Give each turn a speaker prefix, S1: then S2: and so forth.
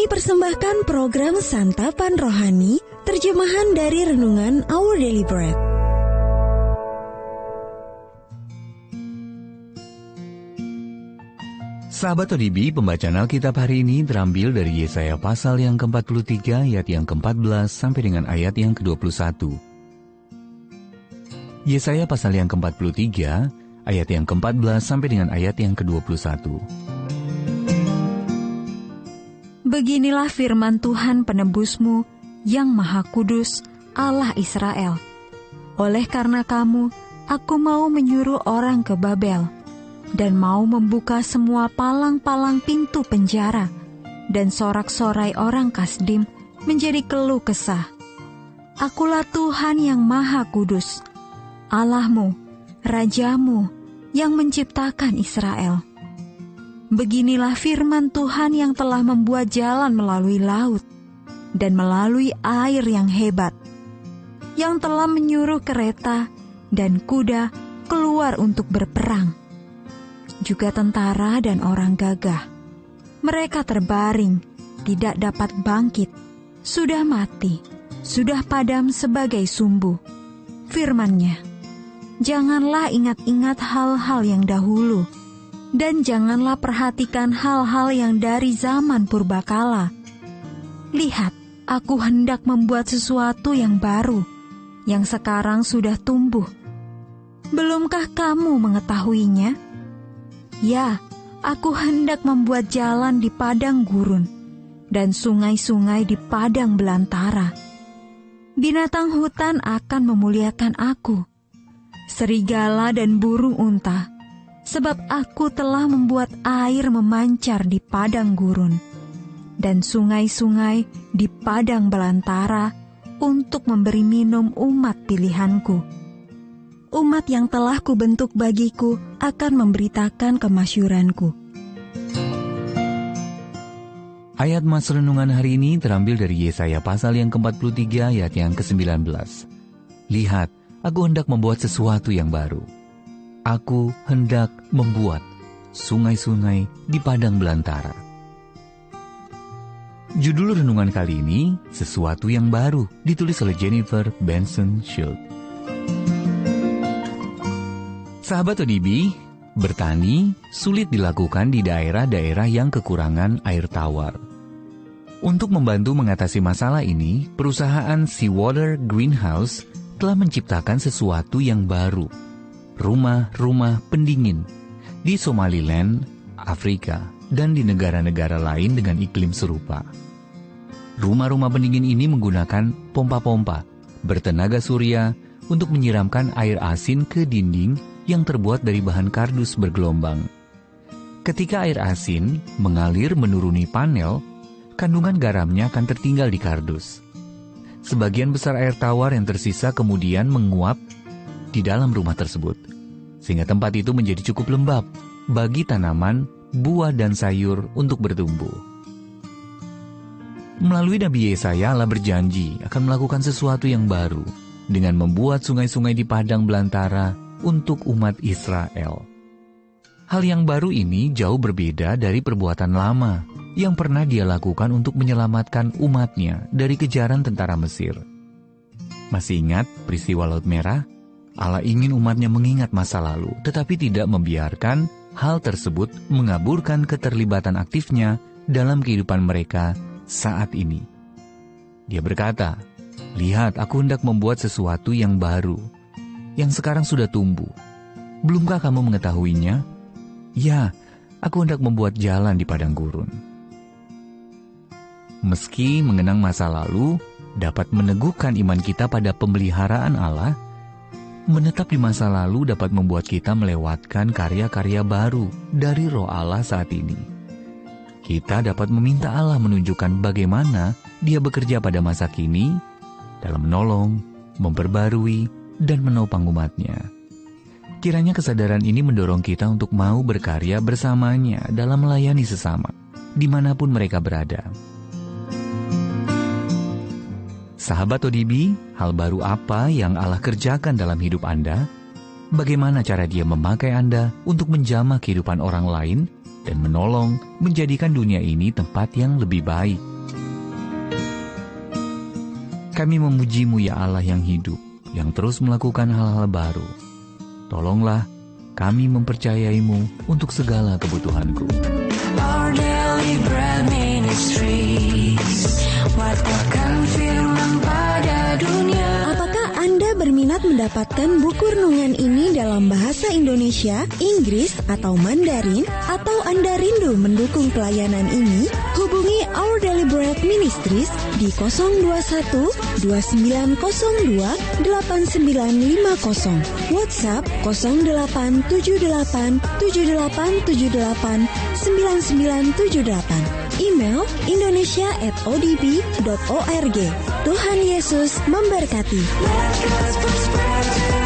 S1: persembahkan program Santapan Rohani, terjemahan dari Renungan Our Daily Bread.
S2: Sahabat ODB, pembacaan Alkitab hari ini terambil dari Yesaya pasal yang ke-43 ayat yang ke-14 sampai dengan ayat yang ke-21. Yesaya pasal yang ke-43 ayat yang ke-14 sampai dengan ayat yang ke-21.
S3: Beginilah firman Tuhan penebusmu yang Maha Kudus, Allah Israel. Oleh karena kamu, aku mau menyuruh orang ke Babel, dan mau membuka semua palang-palang pintu penjara, dan sorak-sorai orang Kasdim menjadi keluh kesah. Akulah Tuhan yang Maha Kudus, Allahmu, Rajamu, yang menciptakan Israel. Beginilah firman Tuhan yang telah membuat jalan melalui laut dan melalui air yang hebat, yang telah menyuruh kereta dan kuda keluar untuk berperang, juga tentara dan orang gagah. Mereka terbaring, tidak dapat bangkit, sudah mati, sudah padam sebagai sumbu. Firman-Nya, janganlah ingat-ingat hal-hal yang dahulu, dan janganlah perhatikan hal-hal yang dari zaman purbakala. Lihat, aku hendak membuat sesuatu yang baru, yang sekarang sudah tumbuh. Belumkah kamu mengetahuinya? Ya, aku hendak membuat jalan di padang gurun, dan sungai-sungai di padang belantara. Binatang hutan akan memuliakan aku, serigala dan burung unta, sebab aku telah membuat air memancar di padang gurun, dan sungai-sungai di padang belantara untuk memberi minum umat pilihanku. Umat yang telah kubentuk bagiku akan memberitakan kemasyuranku.
S2: Ayat Mas Renungan hari ini terambil dari Yesaya pasal yang ke-43 ayat yang ke-19. Lihat, aku hendak membuat sesuatu yang baru. Aku hendak membuat sungai-sungai di padang belantara. Judul renungan kali ini, Sesuatu yang Baru, ditulis oleh Jennifer Benson Schultz. Sahabat ODB, bertani sulit dilakukan di daerah-daerah yang kekurangan air tawar. Untuk membantu mengatasi masalah ini, perusahaan Seawater Greenhouse telah menciptakan sesuatu yang baru, rumah-rumah pendingin di Somaliland, Afrika, dan di negara-negara lain dengan iklim serupa. Rumah-rumah pendingin ini menggunakan pompa-pompa bertenaga surya untuk menyiramkan air asin ke dinding yang terbuat dari bahan kardus bergelombang. Ketika air asin mengalir menuruni panel, kandungan garamnya akan tertinggal di kardus. Sebagian besar air tawar yang tersisa kemudian menguap di dalam rumah tersebut, sehingga tempat itu menjadi cukup lembab bagi tanaman, buah, dan sayur untuk bertumbuh. Melalui Nabi Yesaya, Allah berjanji akan melakukan sesuatu yang baru dengan membuat sungai-sungai di padang belantara untuk umat Israel. Hal yang baru ini jauh berbeda dari perbuatan lama yang pernah dia lakukan untuk menyelamatkan umatnya dari kejaran tentara Mesir. Masih ingat peristiwa Laut Merah? Allah ingin umatnya mengingat masa lalu, tetapi tidak membiarkan hal tersebut mengaburkan keterlibatan aktifnya dalam kehidupan mereka saat ini. Dia berkata, lihat, aku hendak membuat sesuatu yang baru, yang sekarang sudah tumbuh. Belumkah kamu mengetahuinya? Ya, aku hendak membuat jalan di padang gurun. Meski mengenang masa lalu dapat meneguhkan iman kita pada pemeliharaan Allah, menetap di masa lalu dapat membuat kita melewatkan karya-karya baru dari Roh Allah saat ini. Kita dapat meminta Allah menunjukkan bagaimana Dia bekerja pada masa kini dalam menolong, memperbarui, dan menopang umatnya. Kiranya kesadaran ini mendorong kita untuk mau berkarya bersamanya dalam melayani sesama, dimanapun mereka berada. Sahabat ODB, hal baru apa yang Allah kerjakan dalam hidup Anda? Bagaimana cara Dia memakai Anda untuk menjamah kehidupan orang lain dan menolong menjadikan dunia ini tempat yang lebih baik Kami memuji-Mu ya Allah yang hidup, yang terus melakukan hal-hal baru. Tolonglah kami mempercayai-Mu untuk segala kebutuhanku.
S4: Our Daily Bread Ministries, watakkan firman pada dunia.
S1: Apakah Anda berminat mendapatkan buku renungan ini dalam bahasa Indonesia, Inggris, atau Mandarin? Atau Anda rindu mendukung pelayanan ini? Hubungi Our Daily Bread Ministries di 021 2902 8950, WhatsApp 0878 7878 9978, email indonesia@odb.org. Tuhan Yesus memberkati.
S4: Let God's word spread to